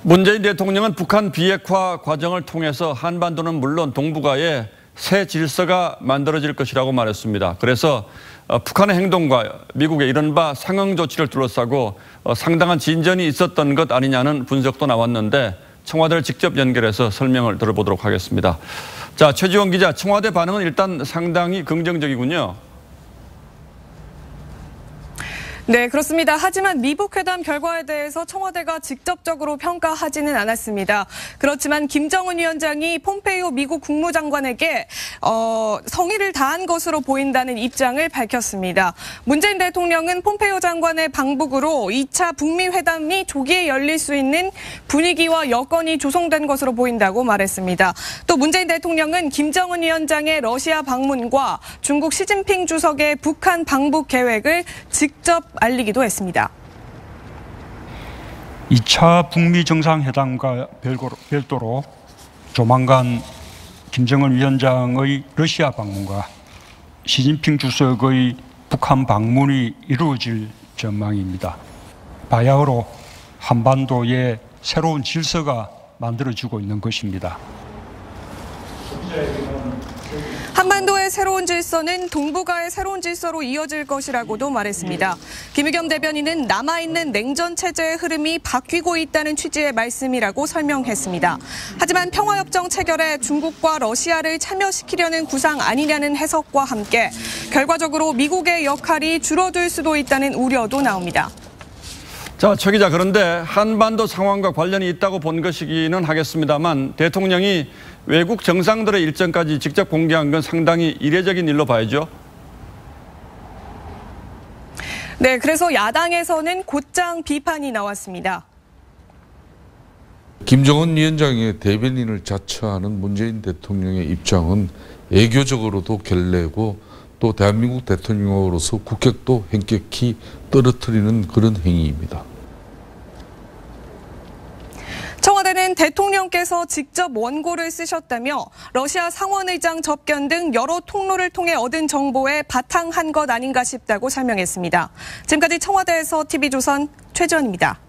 문재인 대통령은 북한 비핵화 과정을 통해서 한반도는 물론 동북아에 새 질서가 만들어질 것이라고 말했습니다. 그래서 북한의 행동과 미국의 이른바 상응 조치를 둘러싸고 상당한 진전이 있었던 것 아니냐는 분석도 나왔는데 청와대를 직접 연결해서 설명을 들어보도록 하겠습니다. 자, 최지원 기자, 청와대 반응은 일단 상당히 긍정적이군요. 네, 그렇습니다. 하지만 미북 회담 결과에 대해서 청와대가 직접적으로 평가하지는 않았습니다. 그렇지만 김정은 위원장이 폼페이오 미국 국무장관에게 성의를 다한 것으로 보인다는 입장을 밝혔습니다. 문재인 대통령은 폼페이오 장관의 방북으로 2차 북미 회담이 조기에 열릴 수 있는 분위기와 여건이 조성된 것으로 보인다고 말했습니다. 또 문재인 대통령은 김정은 위원장의 러시아 방문과 중국 시진핑 주석의 북한 방북 계획을 직접 알리기도 했습니다. 2차 북미 정상회담과 별도로 조만간 김정은 위원장의 러시아 방문과 시진핑 주석의 북한 방문이 이루어질 전망입니다. 바야흐로 한반도에 새로운 질서가 만들어지고 있는 것입니다. 한반도의 새로운 질서는 동북아의 새로운 질서로 이어질 것이라고도 말했습니다. 김의겸 대변인은 남아있는 냉전 체제의 흐름이 바뀌고 있다는 취지의 말씀이라고 설명했습니다. 하지만 평화협정 체결에 중국과 러시아를 참여시키려는 구상 아니냐는 해석과 함께 결과적으로 미국의 역할이 줄어들 수도 있다는 우려도 나옵니다. 자, 최 기자, 그런데 한반도 상황과 관련이 있다고 본 것이기는 하겠습니다만 대통령이 외국 정상들의 일정까지 직접 공개한 건 상당히 이례적인 일로 봐야죠. 네, 그래서 야당에서는 곧장 비판이 나왔습니다. 김정은 위원장의 대변인을 자처하는 문재인 대통령의 입장은 애교적으로도 결례고 또 대한민국 대통령으로서 국격도 현격히 떨어뜨리는 그런 행위입니다. 청와대는 대통령께서 직접 원고를 쓰셨다며 러시아 상원의장 접견 등 여러 통로를 통해 얻은 정보에 바탕한 것 아닌가 싶다고 설명했습니다. 지금까지 청와대에서 TV조선 최지원입니다.